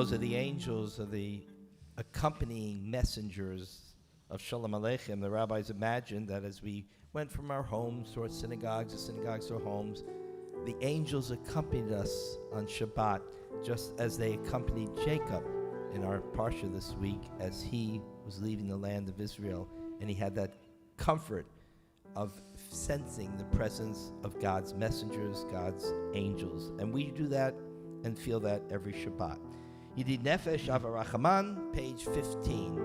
Those are the angels, are the accompanying messengers of Shalom Aleichem. The rabbis imagined that as we went from our homes to our synagogues, the synagogues to our homes, the angels accompanied us on Shabbat, just as they accompanied Jacob in our parsha this week as he was leaving the land of Israel, and he had that comfort of sensing the presence of God's messengers, God's angels. And we do that and feel that every Shabbat. Yedid Nefesh Avarachaman, page 15.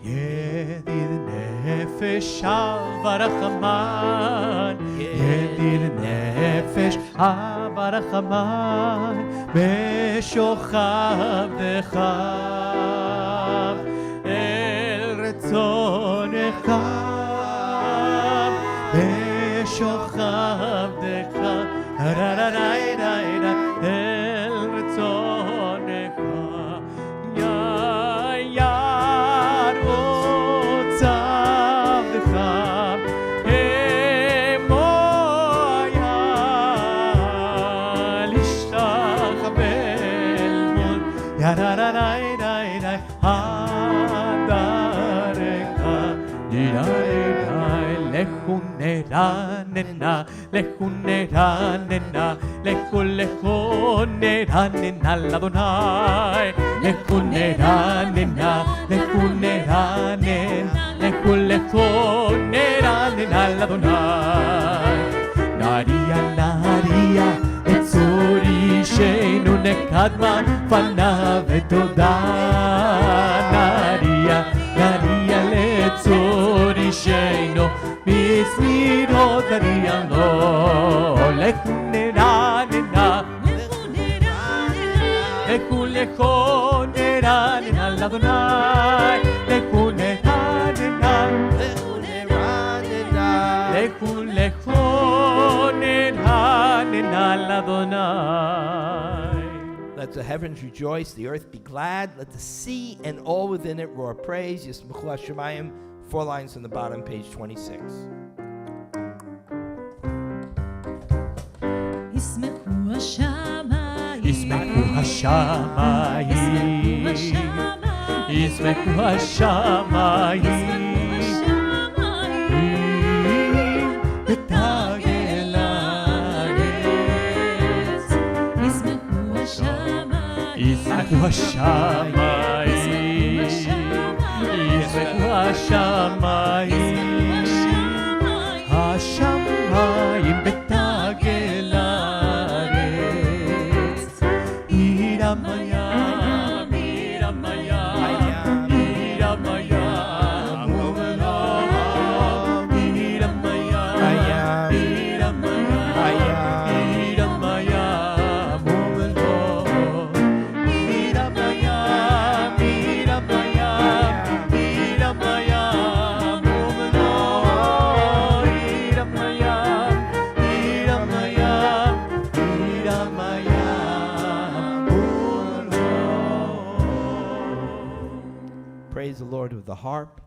Yedid Nefesh Avarachaman, Yedid Nefesh Avarachaman, Beshochav Dechav El Retzonecha, Beshochav Dechav El Retzonecha, Yayar Otzav Dechav Emoya Lishtachabel Mon Yararairaira Hadarecha Yirarai Lechuneranena Lechuneranena Lechuneranena Ladonai Lechuneranena Lechuneranena Ladonai Naria Naria Etzori Sheinu Nekadman Fanav Etoda Naria Naria Letzori Sheinu Bismirot Naria Lo Lechuneranena Lechuneranena Ladonai Lechuneranena Let the heavens rejoice, the earth be glad, let the sea and all within it roar praise. Yismechu Hashemayim, 4 lines on the bottom, page 26. Yismechu Hashemayim, Yismechu Hashemayim, Yismechu Hashemayim, Yismechu Hashemayim, Yismechu Hashemayim, Hashemayim betagel haaretz, Iramayam, Iramayam, Iramayam, Umelam, Iramayam, Iramayam, Praise the Lord with the harp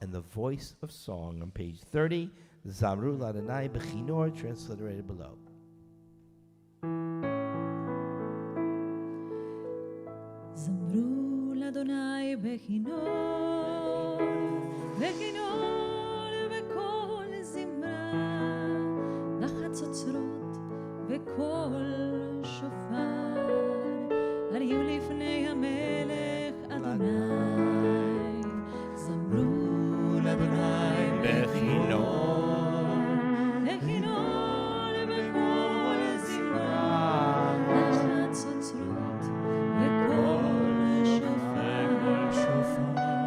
and the voice of song. On page 30, Zamru Ladonai Bechinor, transliterated below. זמרו לאדוני בכינור, בכינור בקול זמרה, לחצוצרות וקול שופר, הריעו לפני המלך אדוני, זמרו לאדוני בכינור, בכינור בקול זמרה, לחצוצרות וקול שופר,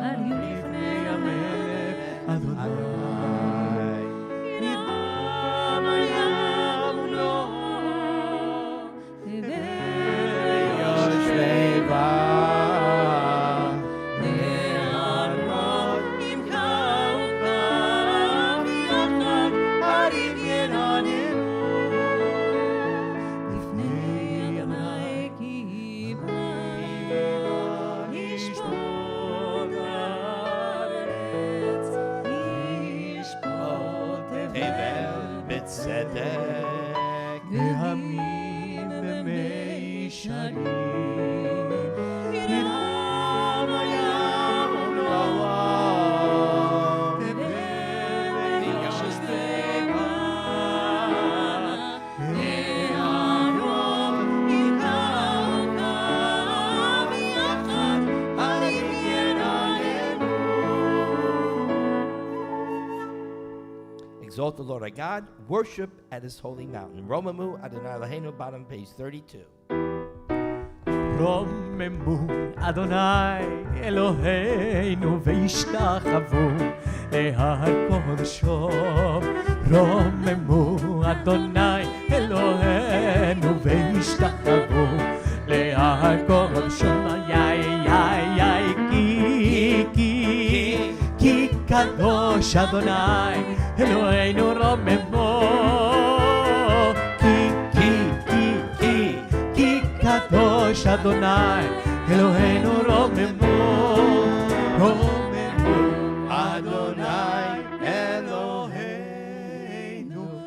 הריעו לפני המלך אדוני. Tzedek ימים במישרים ירם הים ולאוהב תבל שסתמה הערוב יתאוקה ויחד הרים ינענו. Exalt the Lord our God, worship at his holy mountain. Romamu Adonai Eloheinu, bottom page 32. רוממו אדוני אלוהינו והשתחוו להר קודשו. רוממו אדוני אלוהינו והשתחוו להר קודשו. כי קדוש אדוני אלוהינו רוממו. קדוש אדוני אלוהינו רוממו. רוממו אדוני אלוהינו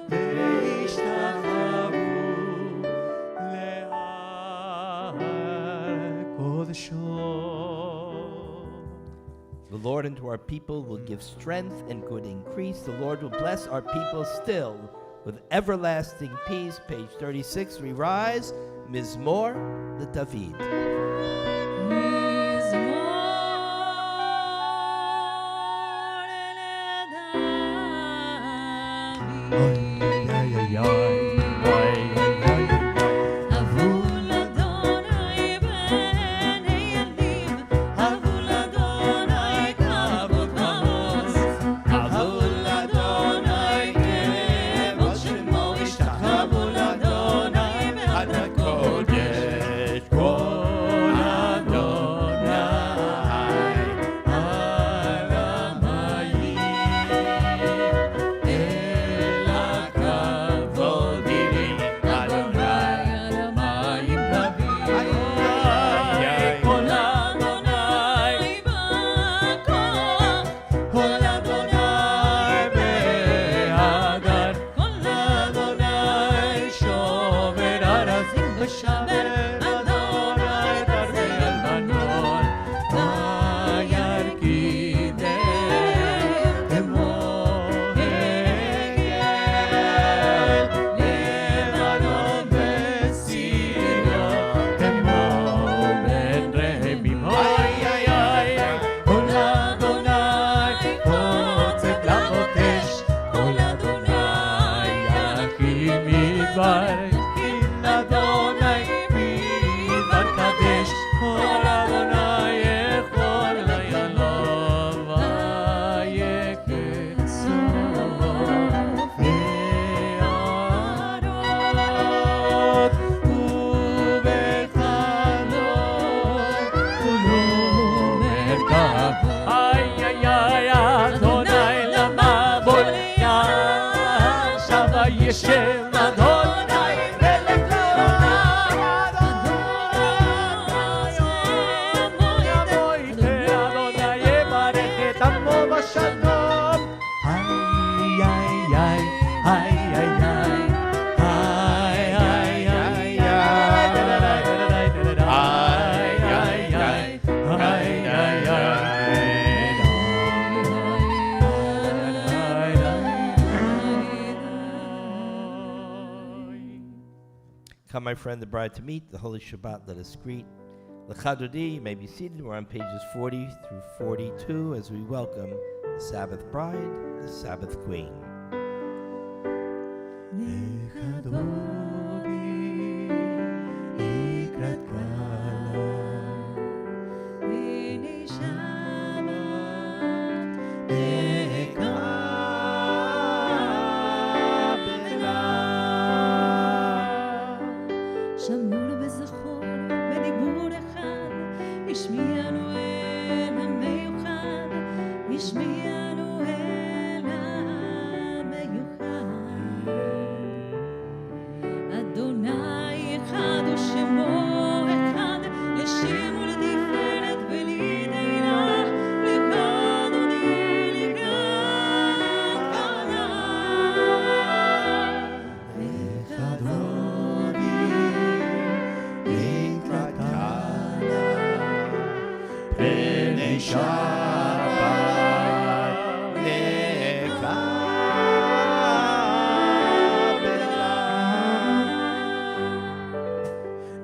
והשתחוו להר קודשו. The Lord unto our people will give strength and good increase. The Lord will bless our people still with everlasting peace. Page 36. We rise. Mizmor the David. Come, my friend, the bride to meet, the Holy Shabbat, let us greet. L'chadodi, you may be seated. We're on pages 40 through 42 as we welcome the Sabbath bride, the Sabbath queen. שבת נקבלה.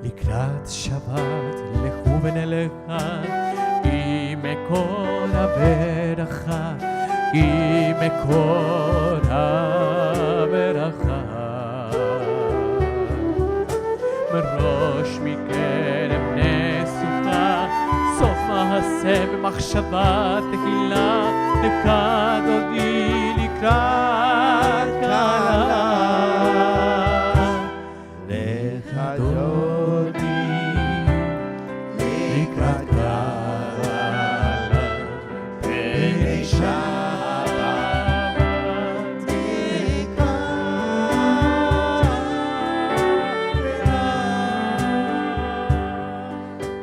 לקראת שבת לכו ונלכה עם מקור הברכה, עם מקור הברכה. מראש מקרב נסוכה, סוף מעשה במחשבה תחילה, לקראת דודי לקראת כלה. לך דודי לקראת כלה, פני שבת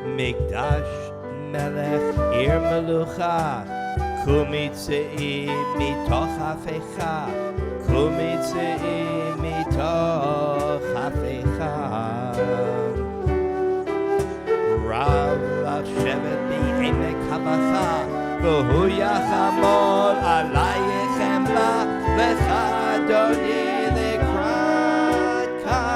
מקדש מלך עיר מלוכה, קומי צאי מתוך הפיכה, קומי צאי מתוך הפיכה. רב לשבת בעמק הבכה, והוא יחמול עלייך חמלה, לך אדוני לקראת כלה.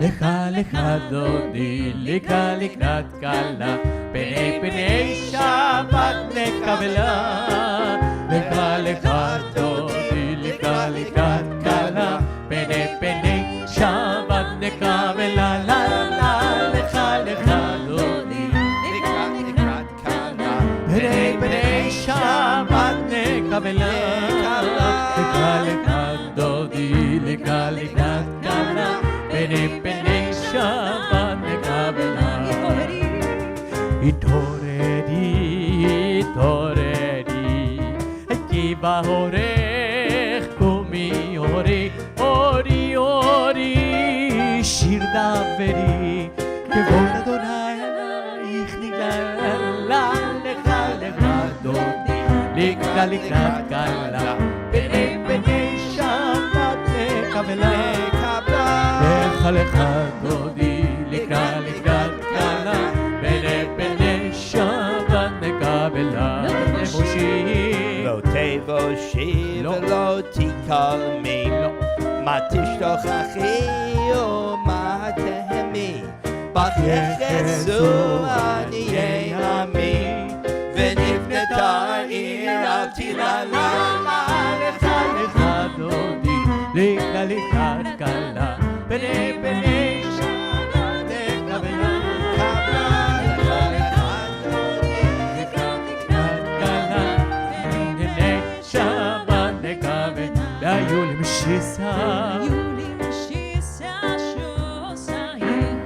לך לך דודי לקראת כלה, פני פני שבת נקבלה. לך לך דודי לקראת כלה, פני פני שבת נקבלה. לה לה לך לך דודי לקראת כלה, פני פני שבת נקבלה. לך לך דודי לקראת כלה, פני פני שבת נקבלה. התעוררי, התעוררי, כי בהורך קומי אורי, אורי, אורי, שיר דברי, כבוד אדוני עלייך נגלה. לך לך דודי לקראת כלה, פני פני שבת נקבלה. לך לך דודי לקראת כלה, פני פני שבת נקבלה. לא תבושי ולא תקלמי, מה תשתוכחי ומה תהמי, בך יחסו עניי עמי, ונבנתה עיר אל תיללה. לך לך דודי לקראת כלה, פני פני שבת נקבלה. יולים שיסה שוסייך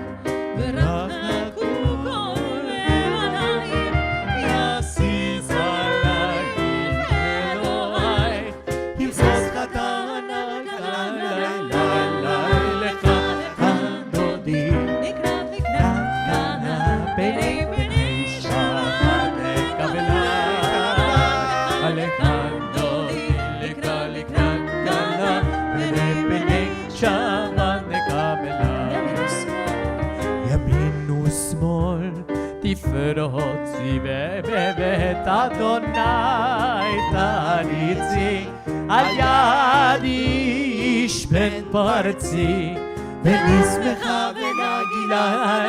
ורחקו כל מעלייך, יסיס עלייך אלוהייך, ימסוס חתן לך דודי לקראת כלה, פני פני שבת נקבלה. לך דודי לקראת כלה, פני פני רוצי בבית אדוני תריצי על יד איש בן פרצי ונשמחה ונגילה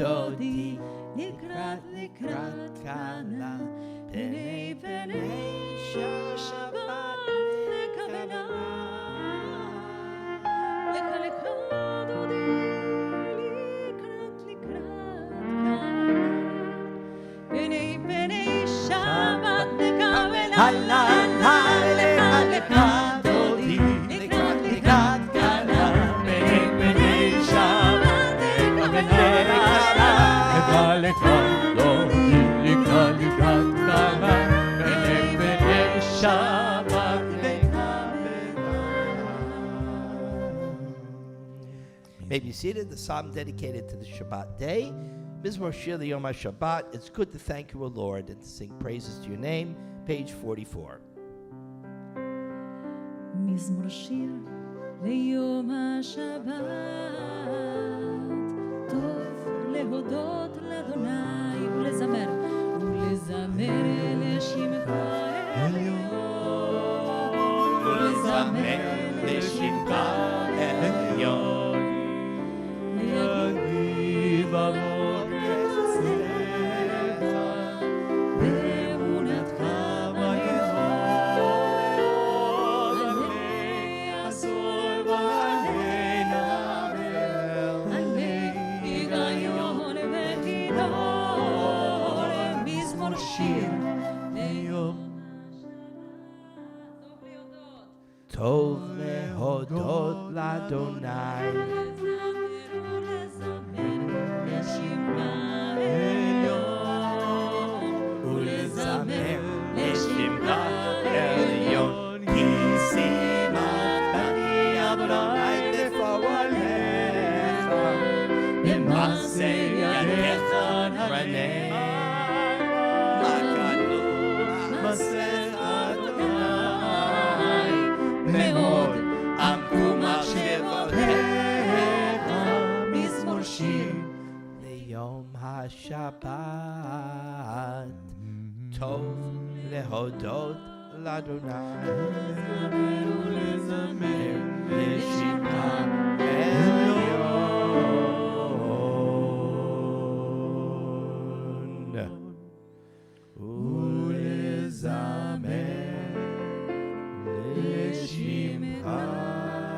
דודי לקראת כלה פני שבת לכוונה לך דודי לקראת כלה פני שבת לכוונה לך דודי לקראת כלה פני שבת לכוונה May be seated. The psalm dedicated to the Shabbat day. Mizmor Shir Yom HaShabbat. It's good to thank you, O Lord, and to sing praises to your name. Page 44. מזמור שיר ליום השבת, טוב להודות לאדוני ולזמר לשמך עליון, ולזמר לשמך עליון. להגיב עמוד חסדיך ואמונתך ביזור, עלי עשור ועלי נער, עלי היגיון וכינור. מזמור שיר ליום טוב להודות לאדוני ולזמר לשמך עליון, כי שימחתני אדוני בפועליך, במעשה ידיך נרנם. הקדוש מעשה אדוני מאוד, עמקו מחשבותיך. מזמור שיר ליום השבת, טוב להודות לאדוני ולזמר לשמך עליון, ולזמר לשמך עליון.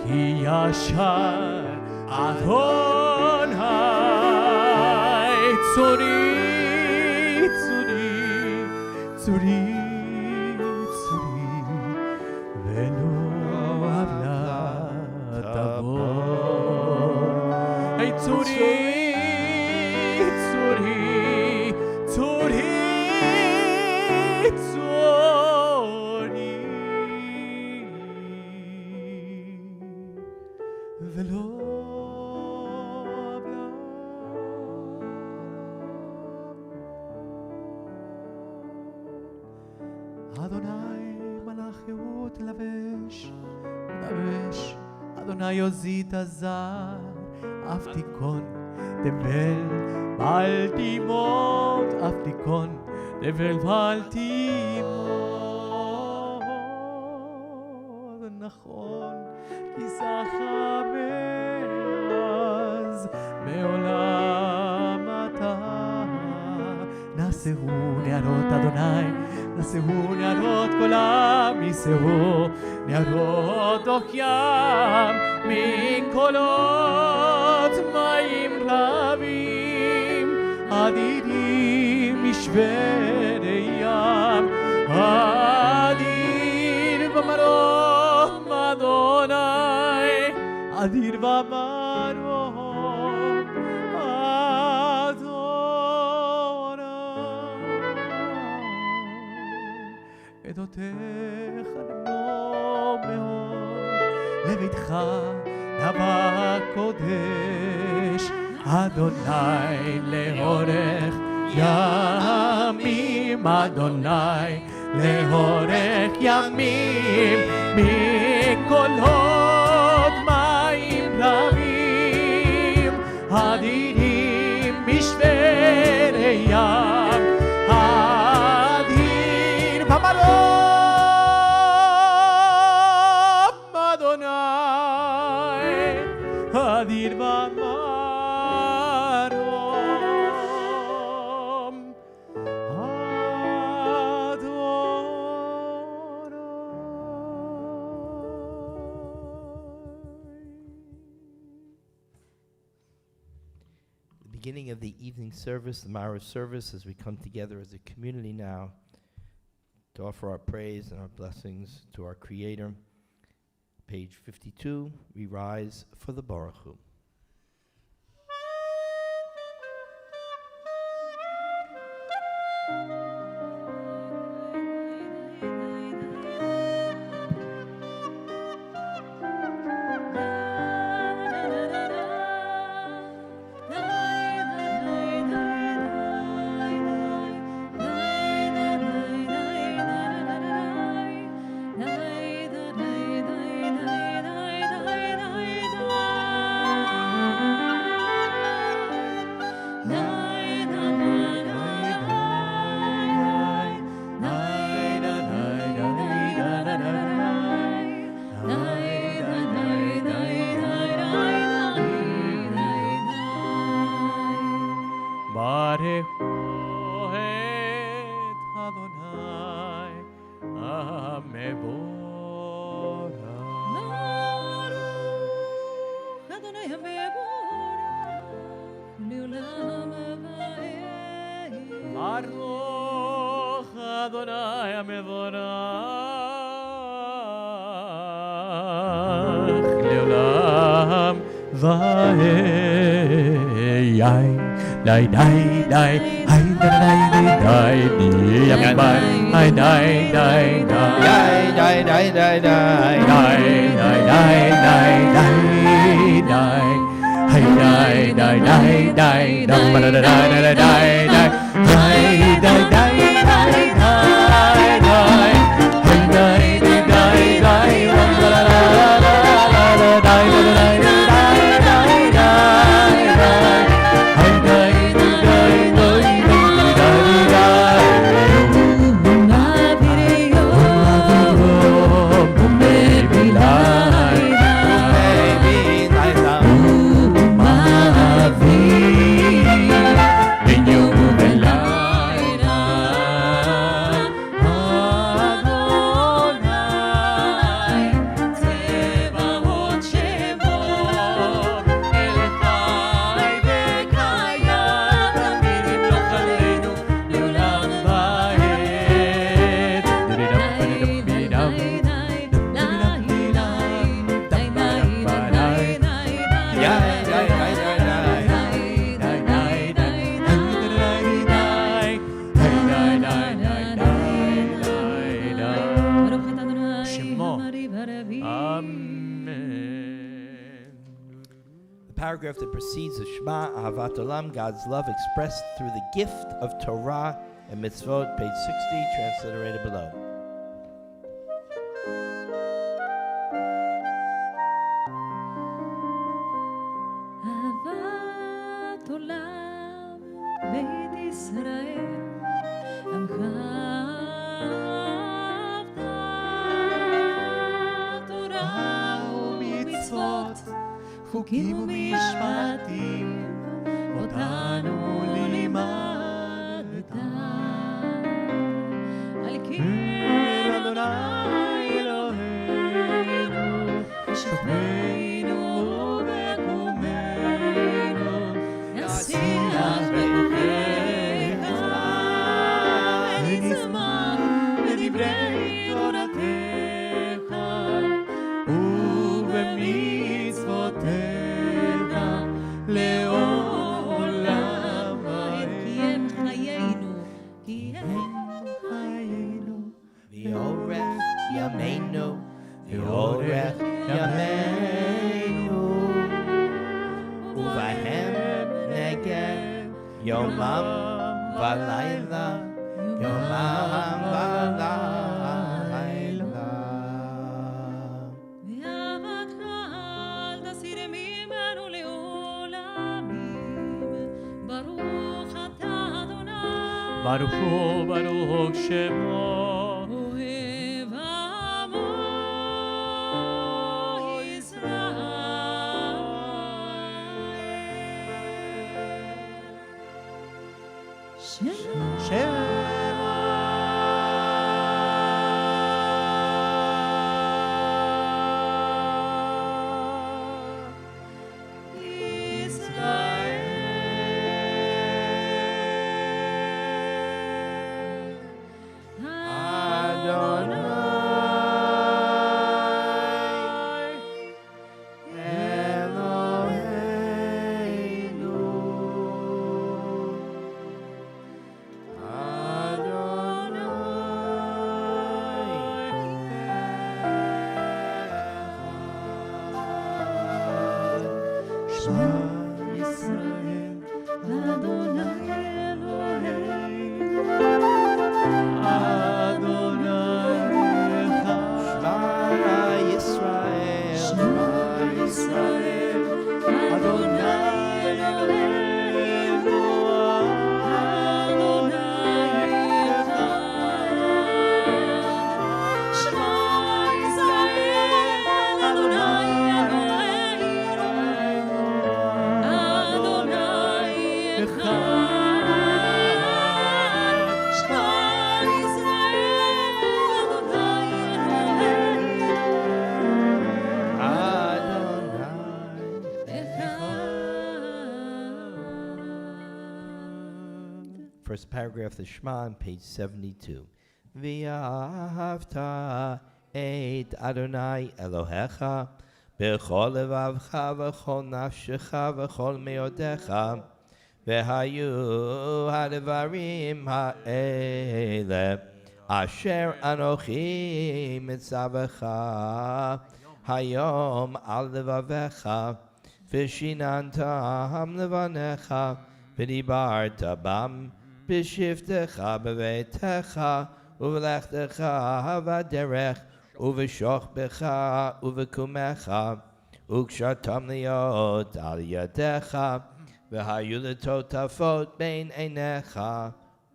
כי ישר אדוני צורי צורי צורי צורי ולא עוולה תבור היי צורי צורי צורי צורי ולא עוולה אדוני מלאך יהוד לבש לבש אדוני יוזית הזר אף תיכון תבל בל תימות אף תיכון תבל בל תימות נכון כי זכה מאז מעולם אתה נשאו נערות אדוני נשאו נערות קולם נישאו נערות דוח ים מקולות מים רבים אדירים משווה ים אדיר במרום אדוני אדיר במרום אדוני עדותיך נמו מאוד לביתך נבע קודש אדוני לאורך ימים אדוני לאורך ימים מקולות מים רבים אדירים משווה ים אדיר במרום אדוני אדיר במרום Beginning of the evening service, the Mara service, as we come together as a community now to offer our praise and our blessings to our Creator. Page 52, we rise for the Baruch Hu. Dai dai dai hai dai dai di yam bai hai dai dai dai dai dai dai dai dai dai dai dai dai dai hai dai dai dai dai dam ba da da dai dai dai dai dai dai dai dai dai dai hai dai dai dai dam ba da da da da dai dai dai paragraph that precedes the Shema, Ahavat Olam, God's love expressed through the gift of Torah and Mitzvot, page 60, transliterated below. אהבת עולם, בית ישראל, עמך אהבת תורה ומצוות, חוקים ומשפטים, אותנו לימדת. על כן אדוני אלוהינו, שוכבנו וקומנו, נשיח בכוחך, ונשמח בדברי תורתך, ובמצוותיך לעולם ועד. כי הם חיינו, כי הם חיינו. V'orech yameinu, v'orech yameinu, uvahem neged yomam v'layla, yomam v'layla. ואהבתך אל תסיר ממנו לעולמים. ברוך אתה אדוני, ברוך הוא, ברוך שמו. אוהב עמו ישראל. First paragraph of the Shema on page 72. V'ahavta et Adonai Elohecha b'chol levavcha v'chol nafshecha v'chol meodecha v'hayu ha'devarim ha'ele asher anochi mitzavecha hayom al levavecha v'shinantam levanecha v'dibarta bam b'shivtecha b'veitecha u'v'lechtecha v'derech u'v'shochbecha u'v'kumecha u'kshatam liot al yadecha v'hayu l'totafot bein einecha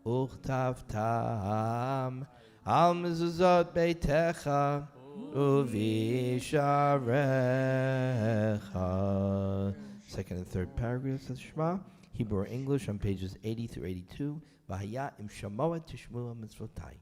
u'chtavtam al mezuzot beitecha u'visharecha. Second and third paragraphs of the Shema, Hebrew or English, on pages 80 through 82. V'haya im shamoa tishmua mitzvotai.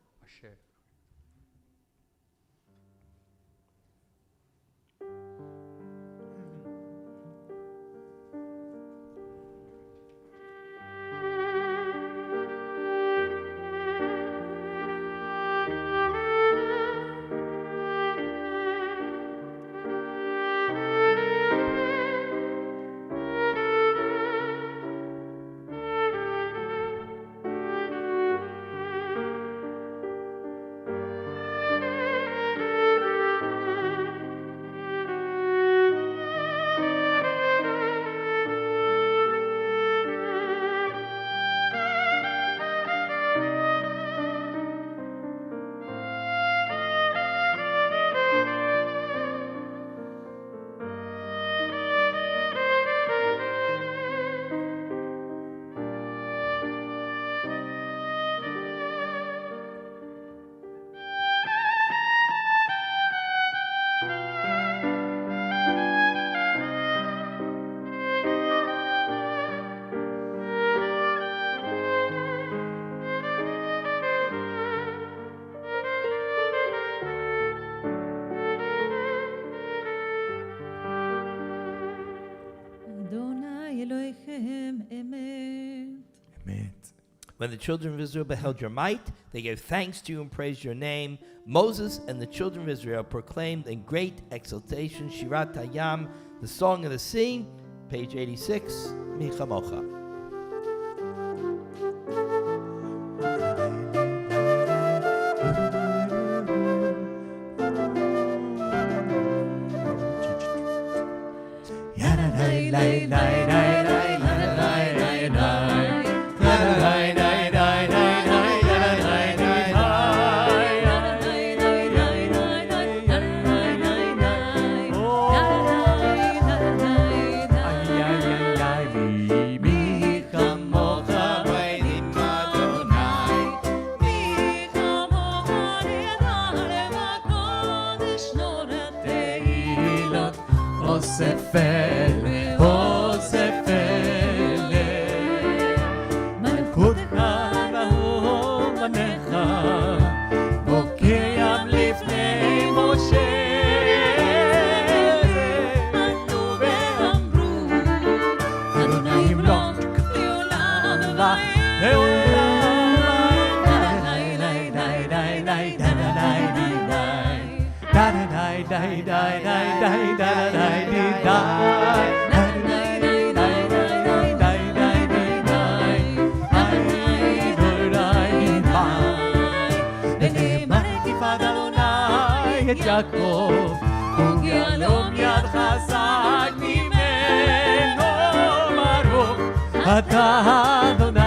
אלוהיכם אמת. אמת. When the children of Israel beheld your might, they gave thanks to you and praised your name. Moses and the children of Israel proclaimed in great exultation Shirat Hayam, the song of the sea, page 86, Mi Chamocha. יעקב, וגיהלום יד חזק ממנו, ברוך אתה אדוני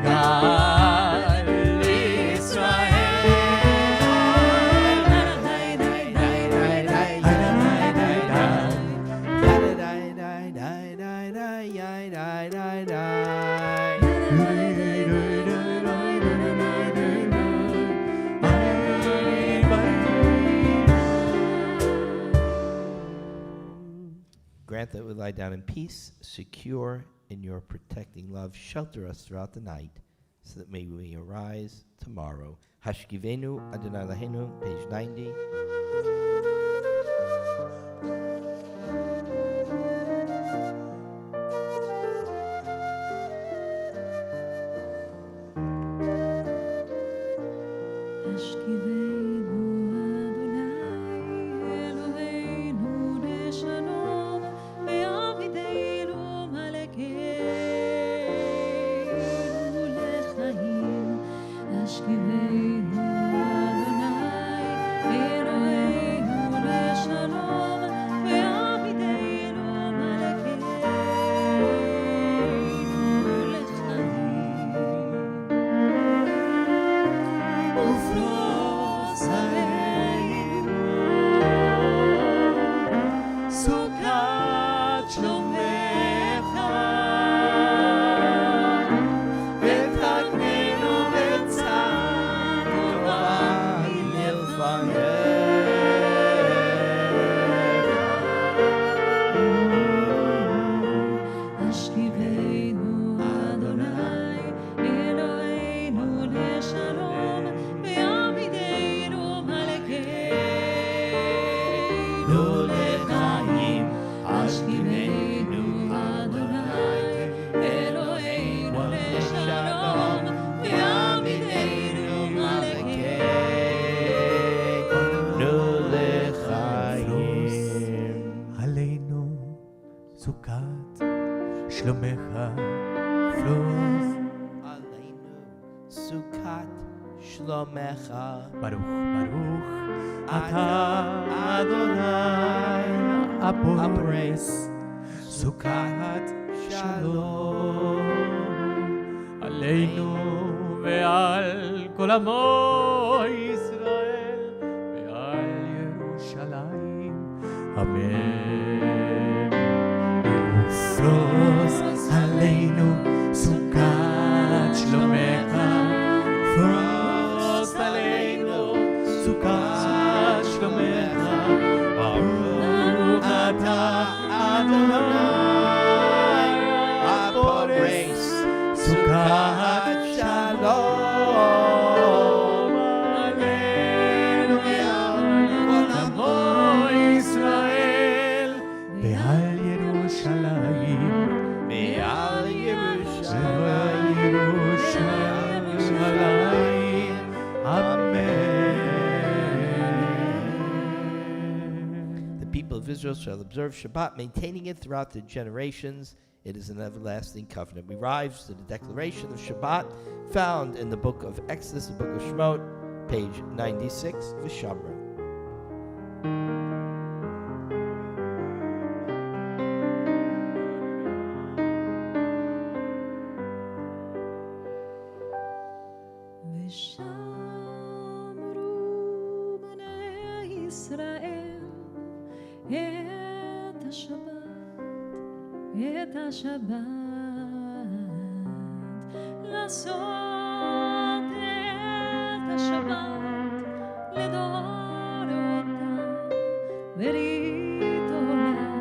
גאל Grant that we lie down in peace, secure in your protecting love. Shelter us throughout the night, so that may we arise tomorrow. Hashkivenu Adonai Eloheinu, page 90. ברוך ברוך אתה אדוני הפורס סוכת שלום עלינו ועל כל עמו ישראל ועל ירושלים אמן. ופרוס עלינו סוכת שלומך, פרוס עלינו סוכת שלומך, ברוך אתה אדוני הפורס סוכת שלום עלינו ועל כל עמו ישראל ועל ירושלים of Israel shall observe Shabbat, maintaining it throughout the generations. It is an everlasting covenant. We rise to the declaration of Shabbat found in the book of Exodus, the book of Shemot, page 96, V'shamru. ושמרו בני ישראל את השבת לעשות את השבת לדורותם ברית עולם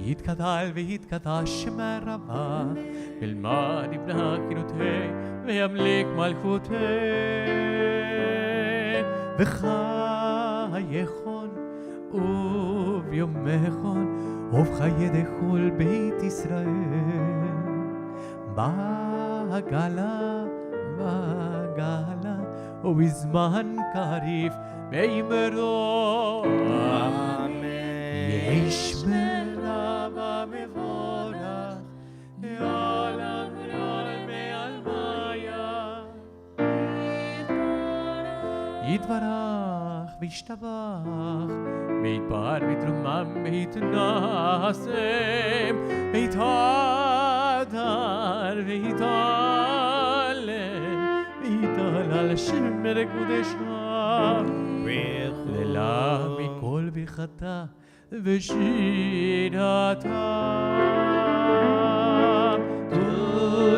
יתגדל ויתקדש שם רבה, ילמד יבנה כינותי וימליק מלכותי. וחייכון וביומכון ובחיי דכל בית ישראל. בעגלה ובזמן קריב באמרו אמן. יש מרב המבורך לעולם ולעולם מעלמיה. יתברך וישתבח ויתפאר ויתרומם ויתנשם ויתהדר ויתעלה ויתהלל שם קודשך לילה מכל ברכתה ושירתה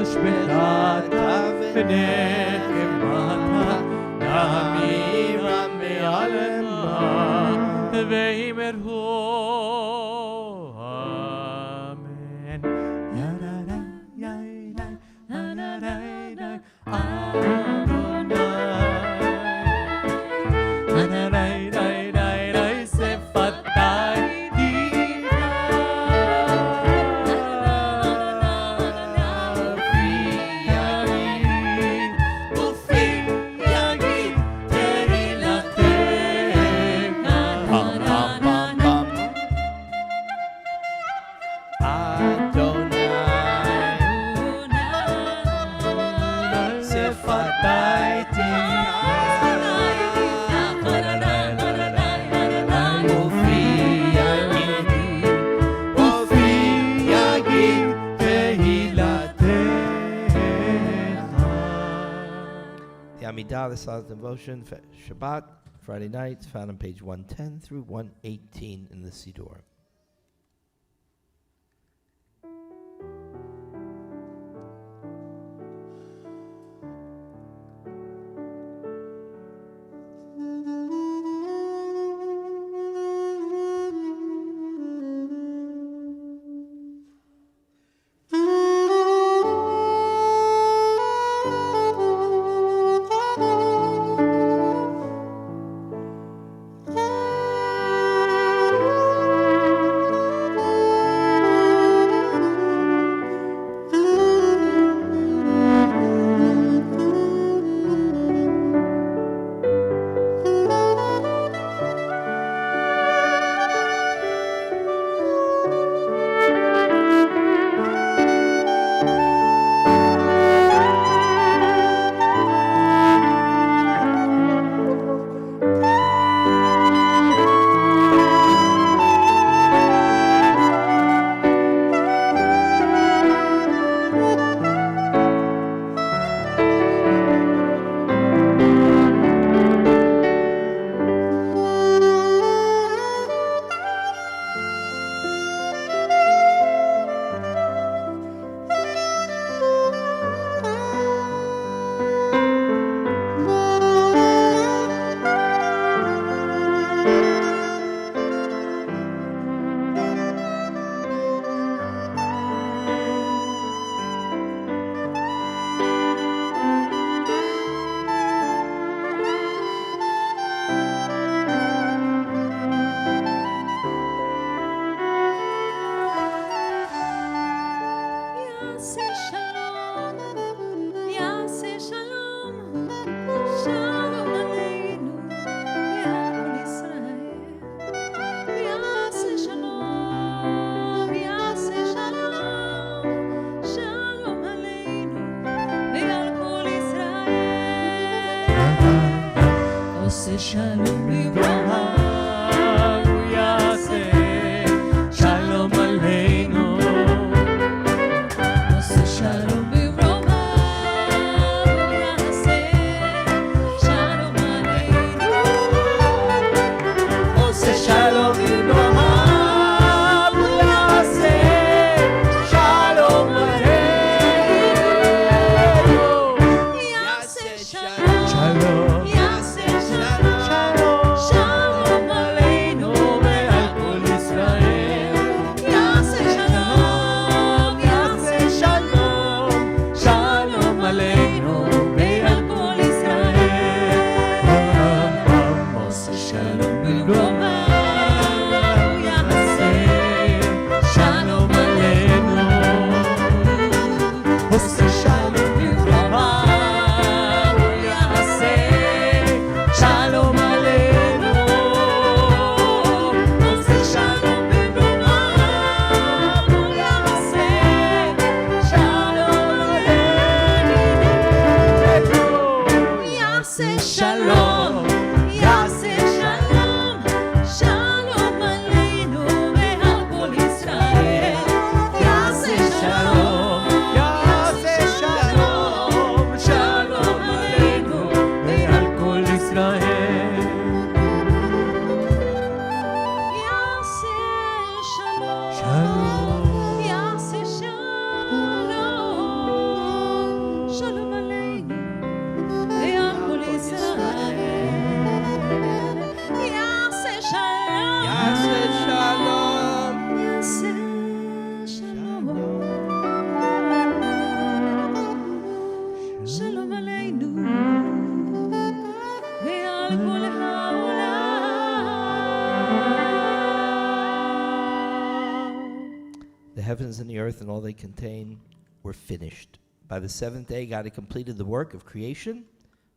תושבתה ונחמתה נעמירה מעלמה ואמרו אמן. The Silent Devotion for Shabbat, Friday nights, found on page 110 through 118 in the Siddur. עושה שלום במרומיו, הוא יעשה שלום עלינו. עושה שלום במרומיו, הוא יעשה שלום עלינו. עושה שלום במרומיו, הוא יעשה שלום עלינו. יעשה שלום, שלום, יעשה שלום, שלום, שלום עלינו ועל כל ישראל. יעשה שלום, יעשה שלום, שלום עלינו ועל כל ישראל. עושה שלום במרומיו, הוא יעשה שלום עלינו. עושה שלום במרומיו, הוא יעשה שלום עלינו. עושה שלום במרומיו, הוא יעשה שלום עלינו. יעשה שלום, יעשה שלום, שלום עלינו ועל כל ישראל. יעשה שלום, יעשה שלום, שלום עלינו ועל כל ישראל. יעשה שלום, שלום. יעשה שלום, שלום עלינו ועל כל ישראל. יעשה שלום, יעשה שלום. יעשה שלום, שלום עלינו ועל כל העולם. The heavens and the earth and all they contain were finished. By the seventh day, God had completed the work of creation,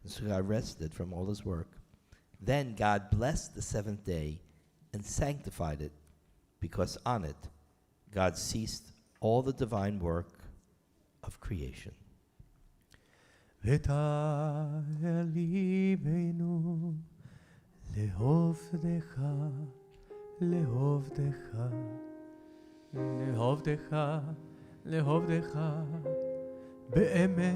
and so God rested from all his work. Then God blessed the seventh day and sanctified it, because on it God ceased all the divine work of creation. ותעל ליבנו לעובדך, לעובדך, לעובדך, לעובדך, באמת.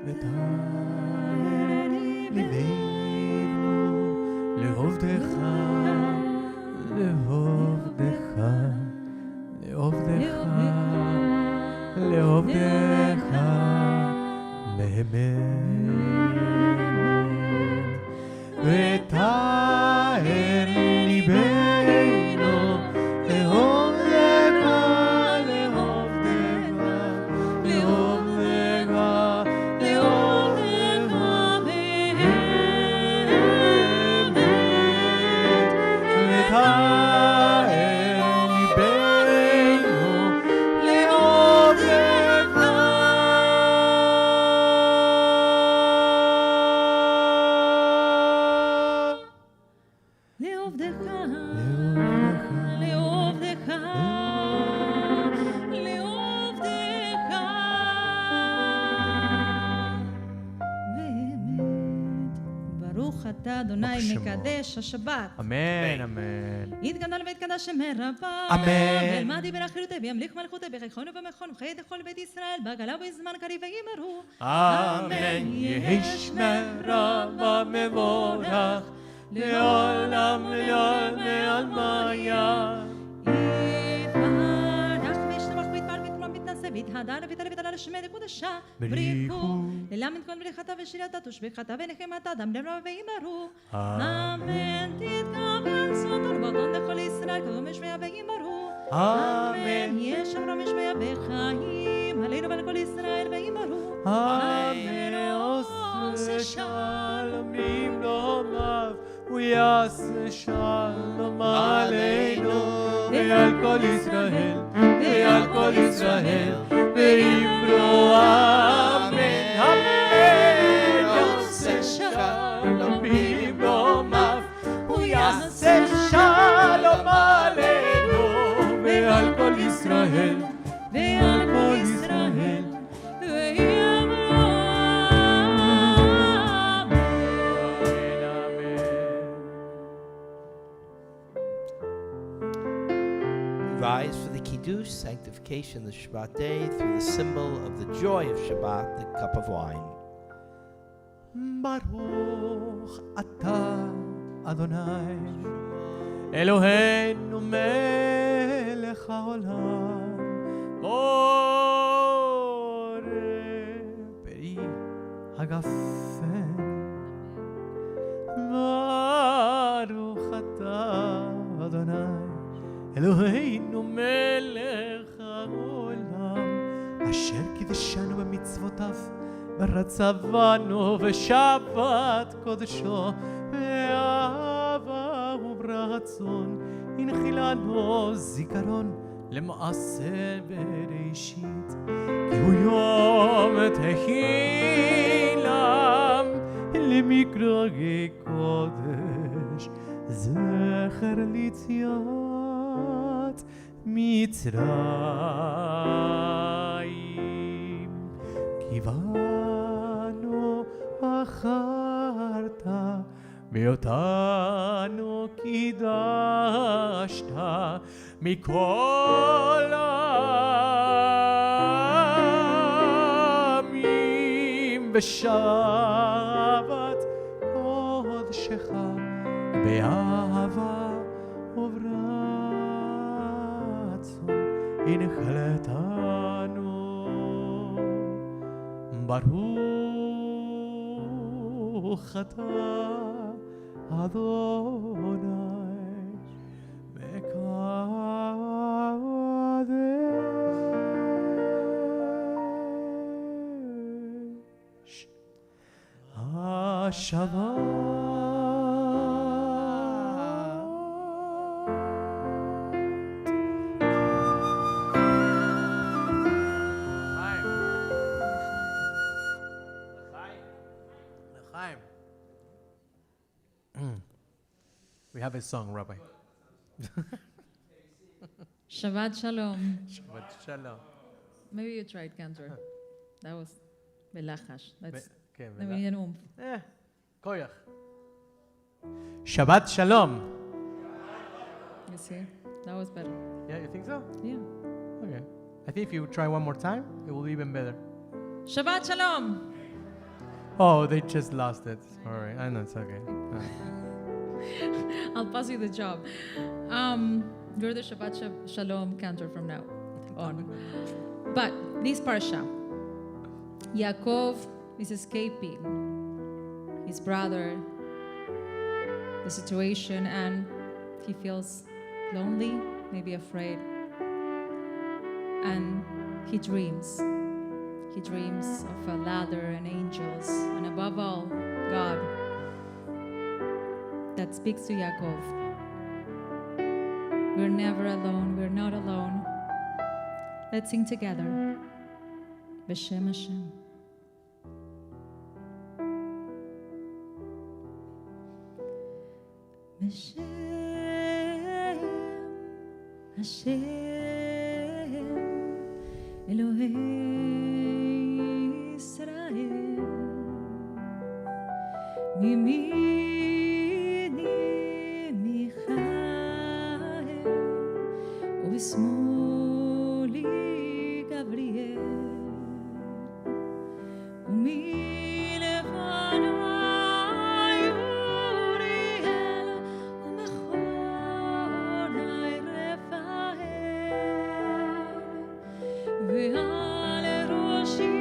ותעל ליבנו לעובדך, לעובדך, לעובדך, לעובדך, באמת. ותעל ליבנו לעובדך, לעובדך, לעובדך, לעובדך, באמת. ותעל ליבנו לעובדך. לעובדך, לעובדך, לעובדך, באמת. ברוך אתה אדוני ברוך שמו. מקדש השבת. אמן, אמן. יתגדל ויתקדש שם רבה. אמן. ילמד יברך חירותי וימליך מלכותי בחייכון ובמכון חיי לכל בית ישראל בעגלה ובזמן קריב וימרו. אמן. יהי שמרה ומבורך לעולם לעולם לעלמיה. יתברך וישתבח ויתפאר ויתרום ויתנשא ויתהדר ויתעלה ויתעלה לשמי לקודשה. בריחו ללמד כל מליכתה ושירתה תושבחתה ונחמתה דם לב רב וימרו. אמן. תתקבל סוטון ובאותון לכל ישראל כבוד משמיה וימרו. אמן. יש שם רום משמיה בחיים עלינו ועל כל ישראל וימרו. אמן. עושה שלום במרומיו, הוא יעשה שלום עלינו ועל כל ישראל, ועל כל ישראל, ואמרו אמן. אמן. עושה שלום במרומיו, הוא יעשה שלום עלינו ועל כל ישראל, ועל כל ישראל ויאמרו dedication of the Shabbat day through the symbol of the joy of Shabbat, the cup of wine. ברוך אתה, אדוני, אלוהינו מלך העולם, בורא פרי הגפן. ברוך אתה, אדוני, אלוהינו מלך העולם, אשר קידשנו במצוותיו, ורצה בנו בשבת קודשו, באהבה וברצון, הנחילנו זיכרון למעשה בראשית, כי הוא יום תהילם למקראי קודש, זכר ליציאת מצרים. כי בנו בחרת, ואותנו קידשת מכל העמים, בשבת קודשך באהבה וברצון הנחלתנו. ברוך אתה, אדוני, מקדש השבת. We have a song, Rabbi. Shabbat Shalom. Shabbat Shalom. Maybe you tried cantor. That was belachash. That's Okay, the minimum. koyach. Shabbat Shalom. You see? That was better. Yeah, you think so? Yeah. Okay. I think if you try one more time, it will be even better. Shabbat Shalom. Oh, they just lost it. All right, I know, it's okay. I'll pass you the job. You're the Shabbat Shalom cantor from now on. But this parsha, Yaakov is escaping his brother, the situation, and he feels lonely, maybe afraid. And he dreams. He dreams of a ladder and angels, and above all, God that speaks to Yaakov. We're never alone. We're not alone. Let's sing together. B'Shem Hashem. B'Shem Hashem Elohei Israel Mimini Michael ובשמאלי גבריאל ומלפניי אוריאל ומאחוריי רפאל ועל ראשי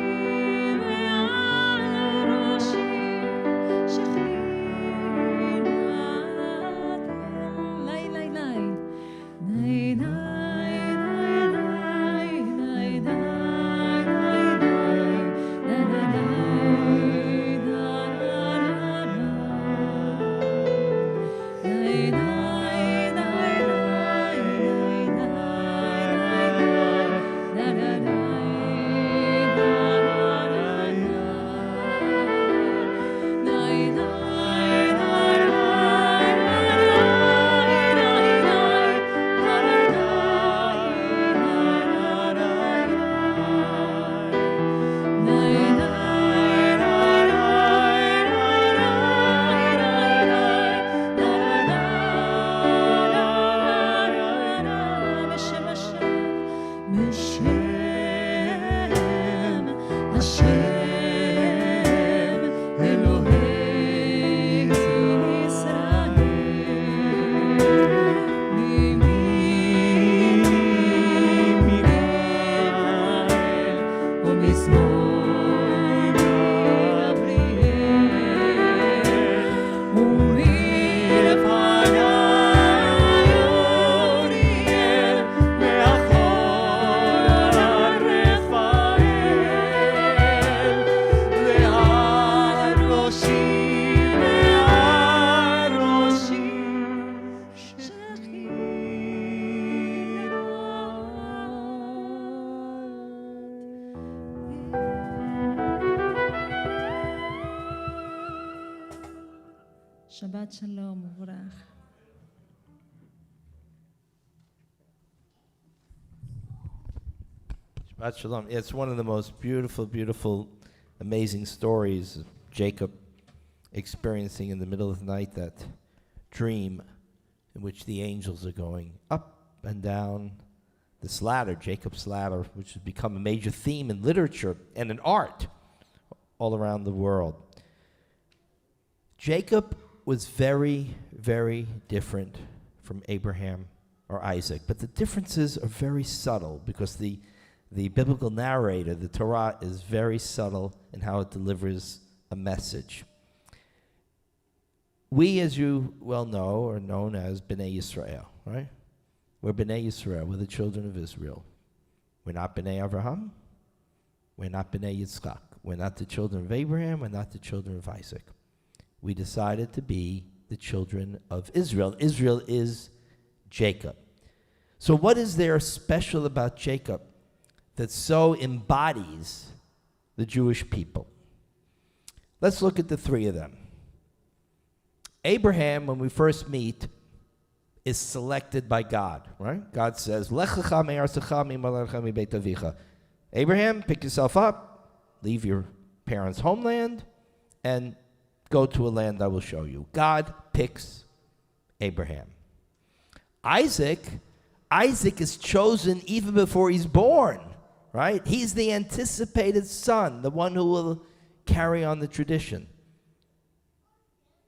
שבת שלום וברך. Shabbat Shalom. It's one of the most beautiful, beautiful, amazing stories of Jacob experiencing in the middle of the night that dream in which the angels are going up and down this ladder, Jacob's ladder, which has become a major theme in literature and in art all around the world. Jacob was very, very different from Abraham or Isaac, but the differences are very subtle because the biblical narrator, the Torah, is very subtle in how it delivers a message. We, as you well know, are known as Bnei Yisrael, right? We're Bnei Yisrael. We're the children of Israel. We're not Bnei Avraham. We're not Bnei Yitzchak. We're not the children of Abraham. We're not the children of Isaac. We decided to be the children of Israel. Israel is Jacob. So what is there special about Jacob that so embodies the Jewish people? Let's look at the three of them. Abraham, when we first meet, is selected by God, right? God says, Lech lecha me'artzecha mi'molecha mi'beit avicha. Abraham, pick yourself up, leave your parents' homeland, and go to a land I will show you. God picks Abraham. Isaac is chosen even before he's born, right? He's the anticipated son, the one who will carry on the tradition.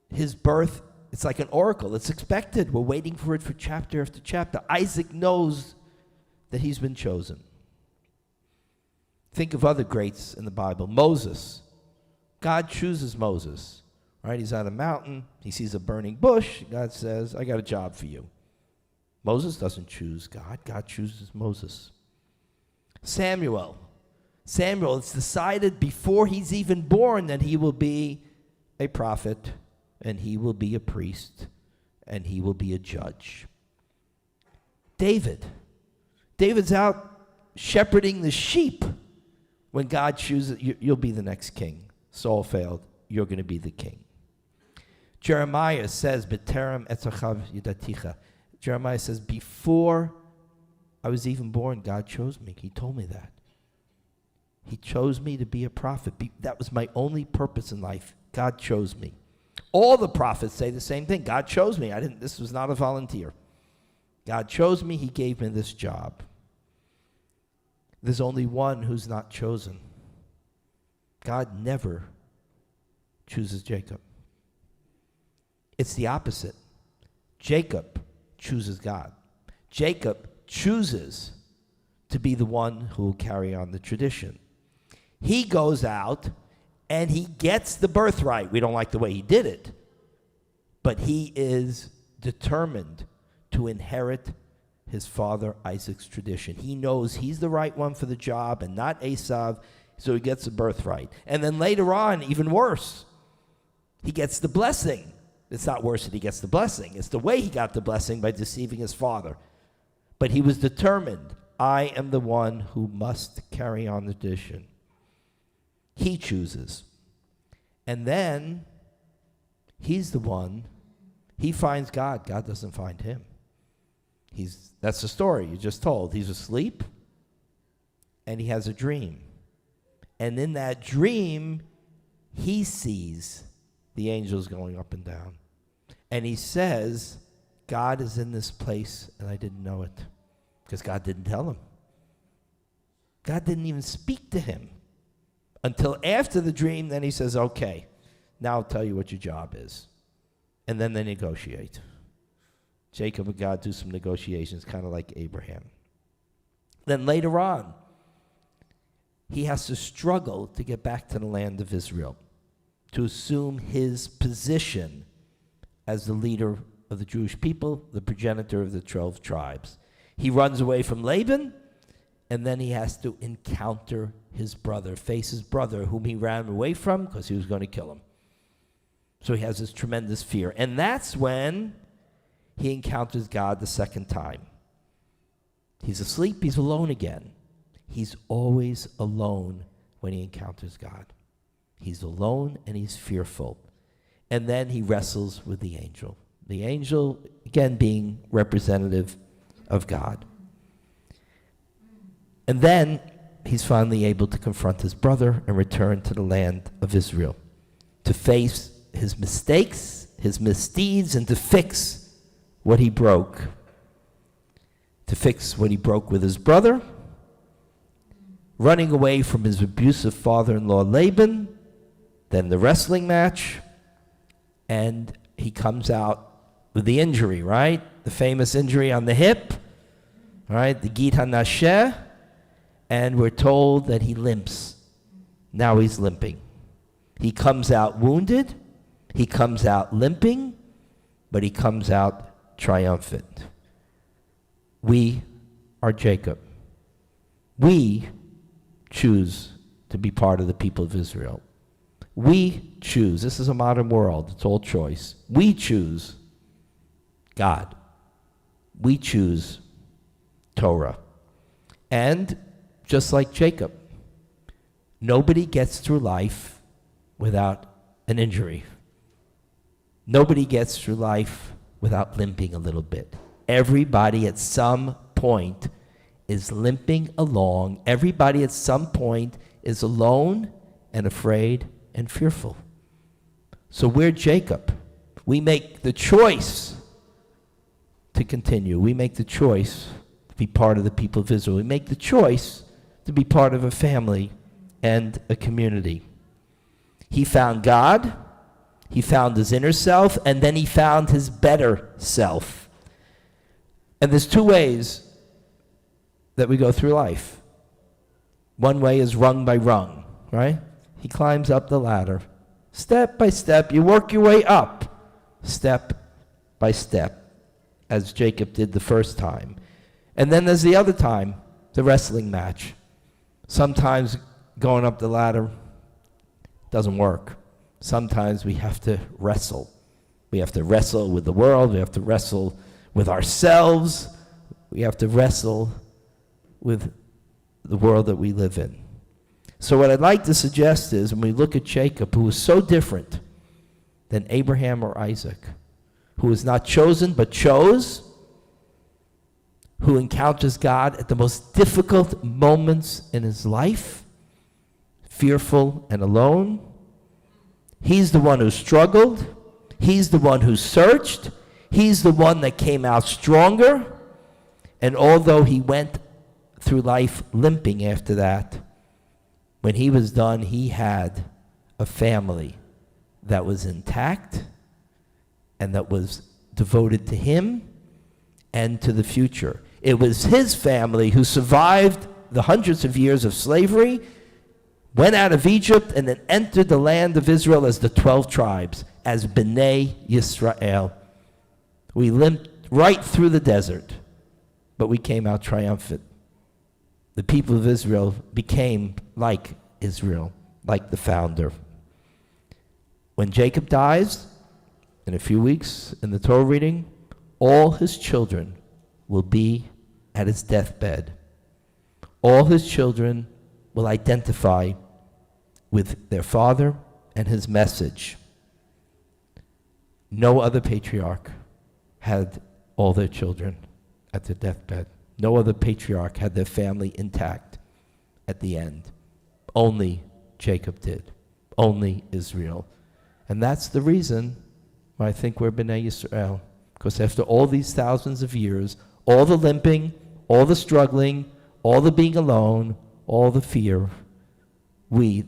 His birth, it's like an oracle. It's expected. We're waiting for it for chapter after chapter. Isaac knows that he's been chosen. Think of other greats in the Bible. Moses. God chooses Moses, right? He's on a mountain. He sees a burning bush. God says, I got a job for you. Moses doesn't choose God. God chooses Moses. Samuel, it's decided before he's even born that he will be a prophet, and he will be a priest, and he will be a judge. David's out shepherding the sheep when God chooses, you'll be the next king. Saul failed, you're going to be the king. Jeremiah says, B'terem etzachav yidaticha. Jeremiah says, before I was even born, God chose me. He told me that. He chose me to be a prophet. That was my only purpose in life. God chose me. All the prophets say the same thing. God chose me. This was not a volunteer. God chose me. He gave me this job. There's only one who's not chosen. God never chooses Jacob. It's the opposite. Jacob chooses God. Jacob chooses to be the one who will carry on the tradition. He goes out and he gets the birthright. We don't like the way he did it, but he is determined to inherit his father Isaac's tradition. He knows he's the right one for the job and not Esav, so he gets the birthright. And then later on, even worse, he gets the blessing. It's not worse that he gets the blessing. It's the way he got the blessing, by deceiving his father. But he was determined, I am the one who must carry on the tradition. He chooses. And then he's the one, he finds God. God doesn't find him. That's the story you just told. He's asleep and he has a dream. And in that dream, he sees the angels going up and down. And he says, God is in this place and I didn't know it. Because God didn't tell him. God didn't even speak to him. Until after the dream, then he says, okay, now I'll tell you what your job is. And then they negotiate. Jacob and God do some negotiations, kind of like Abraham. Then later on, he has to struggle to get back to the land of Israel, to assume his position as the leader of the Jewish people, the progenitor of the 12 tribes. He runs away from Laban, and then he has to encounter his brother, face his brother, whom he ran away from because he was going to kill him. So he has this tremendous fear. And that's when he encounters God the second time. He's asleep, he's alone again. He's always alone when he encounters God. He's alone and he's fearful. And then he wrestles with the angel. The angel, again, being representative of God. And then he's finally able to confront his brother and return to the land of Israel, to face his mistakes, his misdeeds, and to fix what he broke. To fix what he broke with his brother, running away from his abusive father-in-law Laban, then the wrestling match, and he comes out with the injury, right? The famous injury on the hip, right? The Git HaNasheh, and we're told that he limps. Now he's limping. He comes out wounded, he comes out limping, but he comes out triumphant. We are Jacob. We choose to be part of the people of Israel. We choose. This is a modern world. It's all choice. We choose God. We choose Torah. And just like Jacob, nobody gets through life without an injury. Nobody gets through life without limping a little bit. Everybody at some point is limping along. Everybody at some point is alone and afraid and fearful. So we're Jacob. We make the choice to continue. We make the choice to be part of the people of Israel. We make the choice to be part of a family and a community. He found God, he found his inner self, and then he found his better self. And there's two ways that we go through life. One way is rung by rung, right? He climbs up the ladder. Step by step, you work your way up, step by step, as Jacob did the first time. And then there's the other time, the wrestling match. Sometimes going up the ladder doesn't work. Sometimes we have to wrestle. We have to wrestle with the world. We have to wrestle with ourselves. We have to wrestle with the world that we live in. So what I'd like to suggest is, when we look at Jacob, who was so different than Abraham or Isaac, who was not chosen but chose, who encounters God at the most difficult moments in his life, fearful and alone. He's the one who struggled. He's the one who searched. He's the one that came out stronger. And although he went through life limping after that, when he was done, he had a family that was intact and that was devoted to him and to the future. It was his family who survived the hundreds of years of slavery, went out of Egypt, and then entered the land of Israel as the 12 tribes, as B'nai Yisrael. We limped right through the desert, but we came out triumphant. The people of Israel became like Israel, like the founder. When Jacob dies, in a few weeks in the Torah reading, all his children will be at his deathbed. All his children will identify with their father and his message. No other patriarch had all their children at their deathbed. No other patriarch had their family intact at the end. Only Jacob did. Only Israel. And that's the reason why I think we're B'nai Yisrael. Because after all these thousands of years, all the limping, all the struggling, all the being alone, all the fear, we,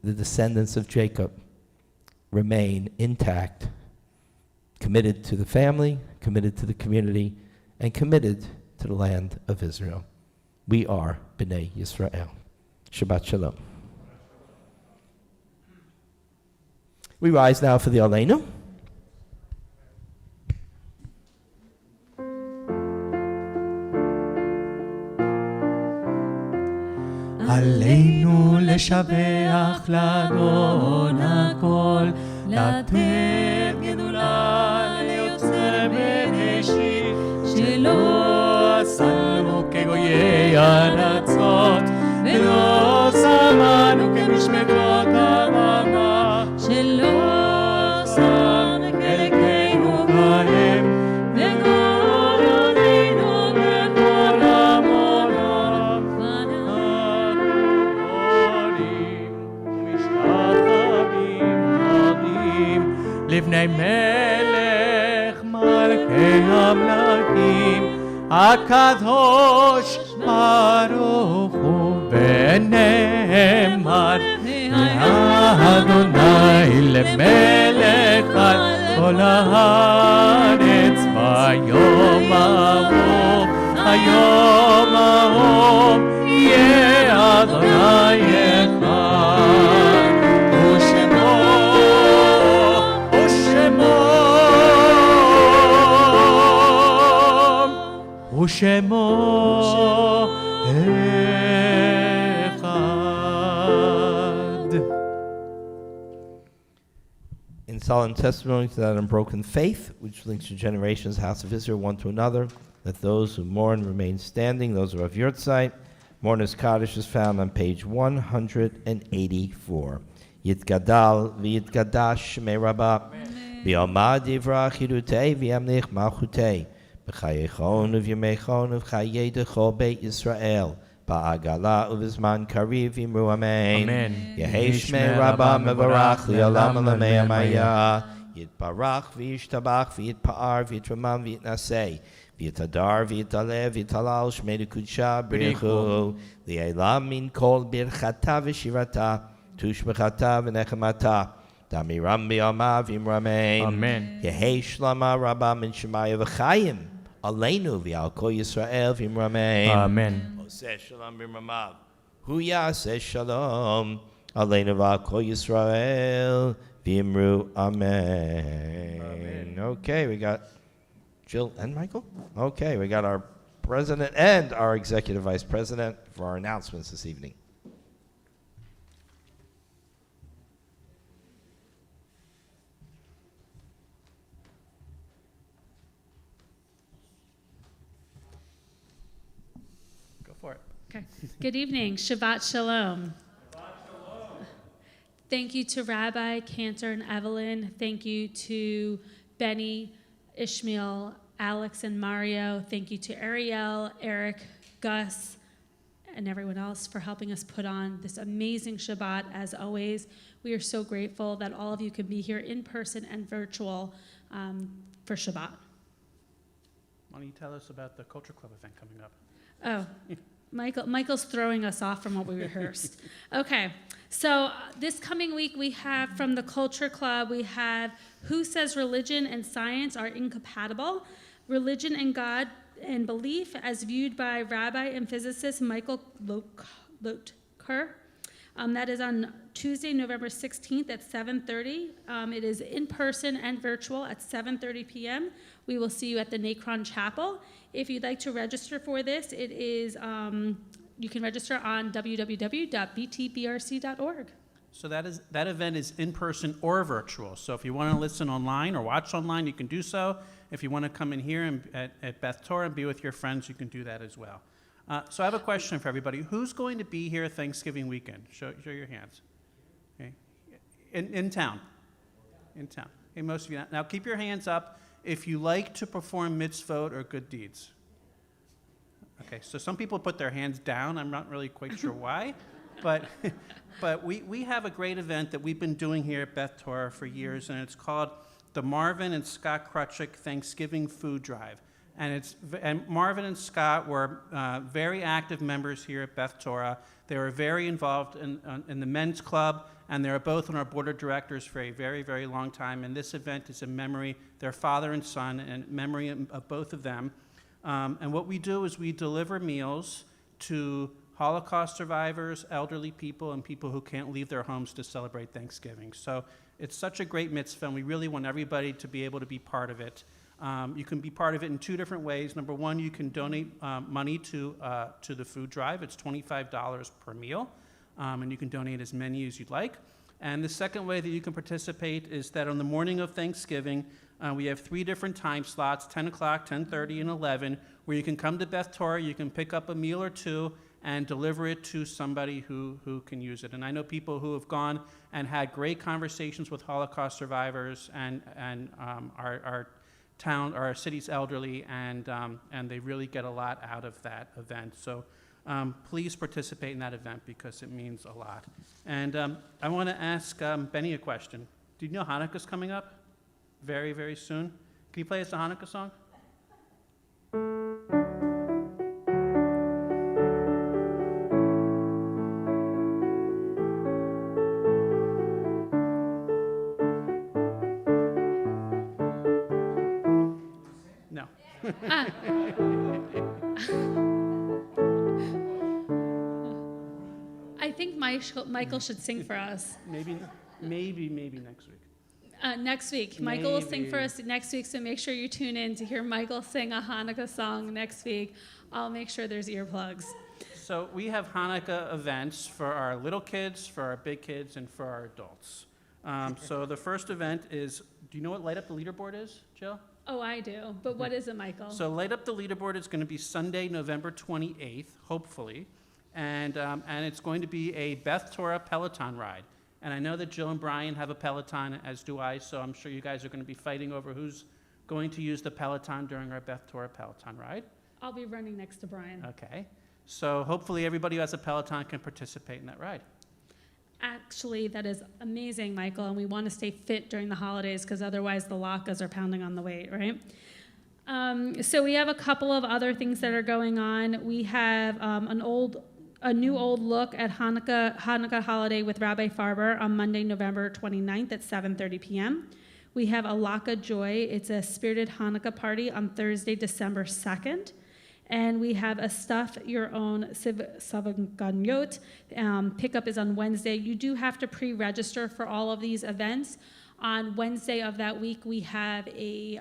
the descendants of Jacob, remain intact, committed to the family, committed to the community, and committed to the land of Israel. We are B'nai Yisrael. Shabbat Shalom. We rise now for the Aleinu. עלינו לשבח לאדון הכל, לתת גדולה ליוצר בראשית, שלא עשנו כגויי ארצות, ולא שמנו כמשמרות עממה, שלא שמנו לפני מלך מלכי המלכים, הקדוש ברוך הוא ונאמר, אדוני למלך על כל הארץ ביום ההוא, היום ההוא יהיה אדוני אחד, ושמו אחד. In solemn testimony to that unbroken faith, which links the generations, house of Israel, one to another, let those who mourn remain standing. Those who are of your side. Mourner's Kaddish is found on page 184. Yitgadal v'yitgadash shmei Rabbah, v'yomad yivrach yidutei v'yamlich malchutei, b'chayechon uv'yamechon uv'chayei dechol Beit Yisrael, ba'agala uv'zman kariv imru amen. Amen. Yehei shmei Rabbah mevarach li'olam alamei amaya, yitbarach v'yishtabach v'yitpa'ar v'yitramam v'yitnasei, V'yitadar v'yitaleh v'yitalal shmei l'kudsha b'richu li'elam min kol birchata v'shirata tushmechata v'nechemata damiram b'yama v'imramein. Amen. Yehei shlama rabba min shemaya v'chayim aleinu v'al kol Yisrael v'imramein. Amen. Oseh shalom b'imramav hu yaseh shalom aleinu v'al kol Yisrael v'imru amen. Okay, we got Jill and Michael? Okay, we got our president and our executive vice president for our announcements this evening. Go for it. Okay. Good evening. Shabbat Shalom. Thank you to Rabbi, Cantor, and Evelyn. Thank you to Benny, Ishmael, Alex, and Mario. Thank you to Ariel, Eric, Gus, and everyone else for helping us put on this amazing Shabbat. As always, we are so grateful that all of you can be here in person and virtual for Shabbat. Why don't you tell us about the Culture Club event coming up? Oh, Michael's throwing us off from what we rehearsed. Okay, so this coming week we have from the Culture Club, we have Who Says Religion and Science Are Incompatible? Religion and God and Belief as Viewed by Rabbi and Physicist Michael Lotker. That is on Tuesday, November 16th at 7:30. It is in person and virtual at 7:30 p.m. We will see you at the Nacron Chapel. If you'd like to register for this, it is you can register on www.btbrc.org. So that event is in person or virtual. So if you want to listen online or watch online, you can do so. If you want to come in here and at Beth Torah and be with your friends, you can do that as well. So I have a question for everybody. Who's going to be here Thanksgiving weekend? Show your hands. Okay. In town. In town. Okay, most of you. Now keep your hands up if you like to perform mitzvot or good deeds. Okay, so some people put their hands down. I'm not really quite sure why. But we have a great event that we've been doing here at Beth Torah for years, and it's called the Marvin and Scott Krutchik Thanksgiving Food Drive. And Marvin and Scott were very active members here at Beth Torah. They were very involved in the men's club, and they were both on our board of directors for a very, very long time. And this event is in memory, their father and son, and memory of both of them. And what we do is we deliver meals to Holocaust survivors, elderly people, and people who can't leave their homes to celebrate Thanksgiving. So it's such a great mitzvah, and we really want everybody to be able to be part of it. You can be part of it in two different ways. Number one, you can donate money to the food drive. It's $25 per meal, and you can donate as many as you'd like. And the second way that you can participate is that on the morning of Thanksgiving, we have 3 different time slots, 10 o'clock, 10:30, and 11, where you can come to Beth Torah, you can pick up a meal or two, and deliver it to somebody who can use it. And I know people who have gone and had great conversations with Holocaust survivors and our town, our city's elderly, and they really get a lot out of that event. So please participate in that event because it means a lot. And I want to ask Benny a question. Do you know Hanukkah's coming up? very, very soon. Can you play us a Hanukkah song? No. I think Michael should sing for us. Maybe next week. Next week. Michael will sing for Maybe. us next week, so make sure you tune in to hear Michael sing a Hanukkah song next week. I'll make sure there's earplugs. So we have Hanukkah events for our little kids, for our big kids, and for our adults. So the first event is, do you know what Light Up the Leaderboard is, Jill? Oh, I do. But what is it, Michael? So Light Up the Leaderboard is going to be Sunday, November 28th, hopefully. And it's going to be a Beth Torah Peloton ride. And I know that Jill and Brian have a Peloton, as do I, so I'm sure you guys are going to be fighting over who's going to use the Peloton during our Beth Torah Peloton ride. I'll be running next to Brian. Okay. So hopefully everybody who has a Peloton can participate in that ride. Actually, that is amazing, Michael, and we want to stay fit during the holidays because otherwise the latkes are pounding on the weight, right? So we have a couple of other things that are going on. We have a new old look at Hanukkah holiday with Rabbi Farber on Monday, November 29th at 7:30 p.m. We have a Laka Joy. It's a spirited Hanukkah party on Thursday, December 2nd. And we have a Stuff Your Own Savaganyot. Pickup is on Wednesday. You do have to pre-register for all of these events. On Wednesday of that week, we have a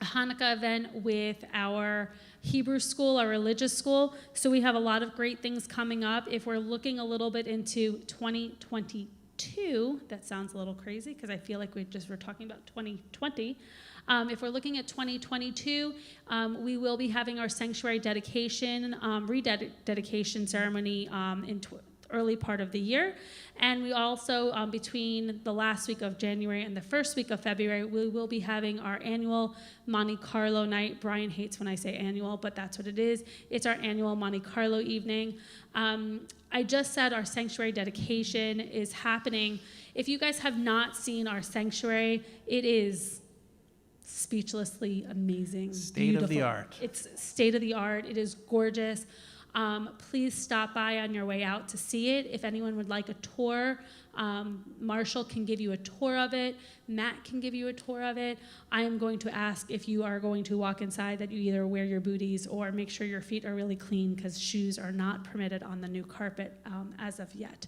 Hanukkah event with our Hebrew school, our religious school. So we have a lot of great things coming up. If we're looking a little bit into 2022, that sounds a little crazy because I feel like we're talking about 2020. If we're looking at 2022, we will be having our sanctuary dedication, rededication ceremony in early part of the year. And we also, between the last week of January and the first week of February, we will be having our annual Monte Carlo night. Brian hates when I say annual, but that's what it is. It's our annual Monte Carlo evening. I just said our sanctuary dedication is happening. If you guys have not seen our sanctuary, it is speechlessly amazing. State of the art. It's state of the art. It is gorgeous. Please stop by on your way out to see it. If anyone would like a tour, Marshall can give you a tour of it. Matt can give you a tour of it. I am going to ask if you are going to walk inside that you either wear your booties or make sure your feet are really clean because shoes are not permitted on the new carpet as of yet.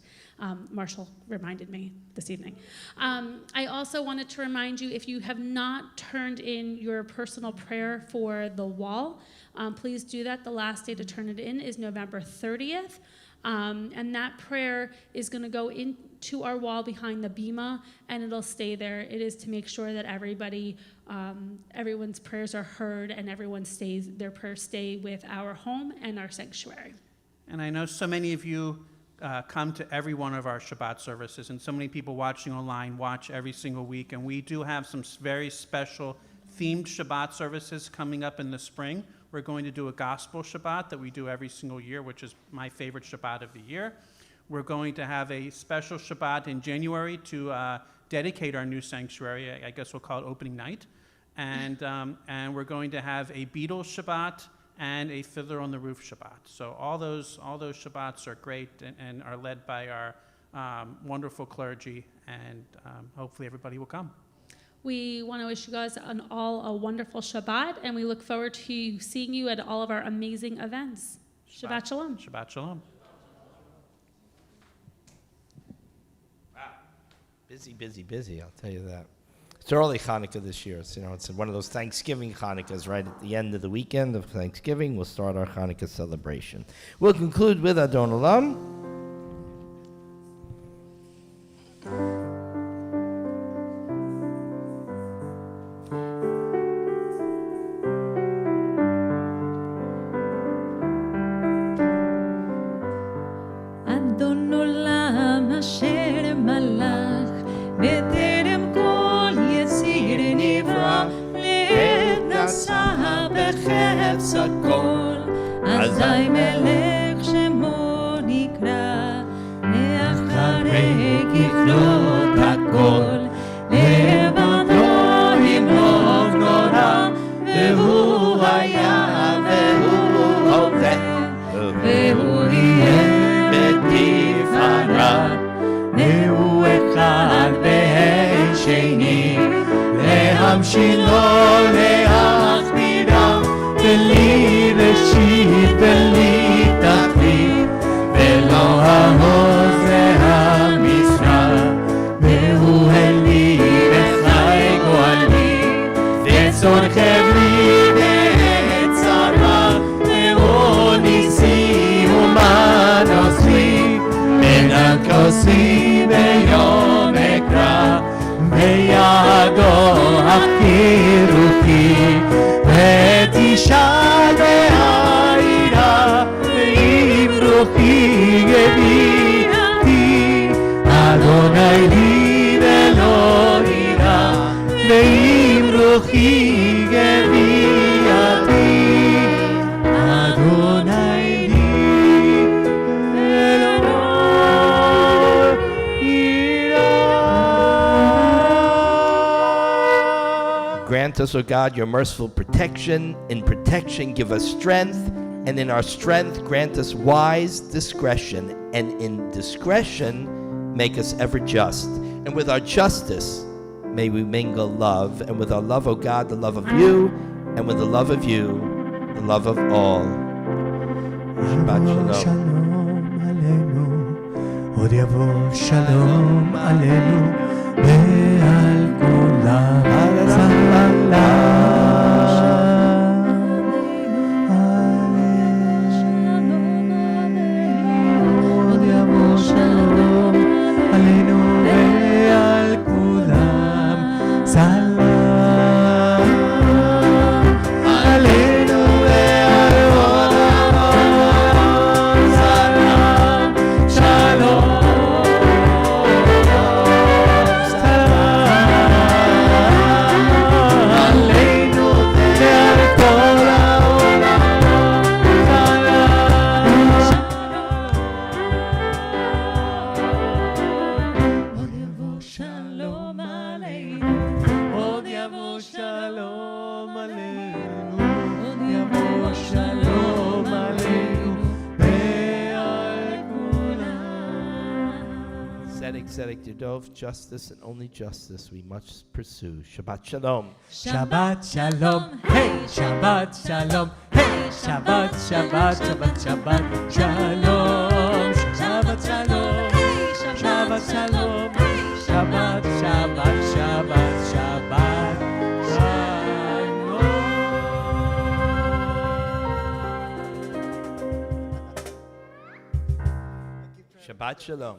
Marshall reminded me this evening. I also wanted to remind you, if you have not turned in your personal prayer for the wall, please do that. The last day to turn it in is November 30th. And that prayer is going to go into our wall behind the bima, and it'll stay there. It is to make sure that everyone's prayers are heard and their prayers stay with our home and our sanctuary. And I know so many of you come to every one of our Shabbat services, and so many people watching online watch every single week. And we do have some very special themed Shabbat services coming up in the spring. We're going to do a gospel Shabbat that we do every single year, which is my favorite Shabbat of the year. We're going to have a special Shabbat in January to dedicate our new sanctuary. I guess we'll call it opening night. And we're going to have a Beatles Shabbat and a Fiddler on the Roof Shabbat. So all those Shabbats are great and are led by our wonderful clergy, and hopefully everybody will come. We want to wish you guys all a wonderful Shabbat, and we look forward to seeing you at all of our amazing events. Shabbat Shalom. Shabbat Shalom. Wow. Busy, busy, busy, I'll tell you that. It's early Hanukkah this year. It's one of those Thanksgiving Hanukkahs, right at the end of the weekend of Thanksgiving. We'll start our Hanukkah celebration. We'll conclude with Adon Olam. אדון עולם אשר מלך בטרם כל יציר נברא לעת נשא בחפץ הכל אזי מלך שמו נקרא לאחרי ככלות הכל לבדו כוסי ביום אקרא, בידו הכירוכי, ותשאל בעירה, ואם רוחי גביתי, אדוני לי ולא אירא, ואם רוחי גביתי, אדוני לי ולא אירא. Grant us, O God, your merciful protection. In protection, give us strength. And in our strength, grant us wise discretion. And in discretion, make us ever just. And with our justice, may we mingle love. And with our love, O God, the love of you. And with the love of you, the love of all. Shabbat shalom. שלום עלינו, עוד יבוא שלום עלינו, ועל כולם עוד יבוא שלום עלינו, ועל כולם סלם. עלינו ועל עולם סלם, שלום, עלינו ועל כל העולם סלם. עוד יבוא שלום עלינו, עוד יבוא שלום עלינו, ועל כולם. Tzedek, tzedek, yodov, justice and only justice we must pursue. Shabbat shalom. Shabbat shalom, hey, Shabbat shalom, hey, Shabbat, Shabbat, Shabbat, Shabbat shalom, Shabbat shalom, Shabbat shalom, Shabbat, Shabbat, Shabbat, Shabbat shalom. Shabbat shalom.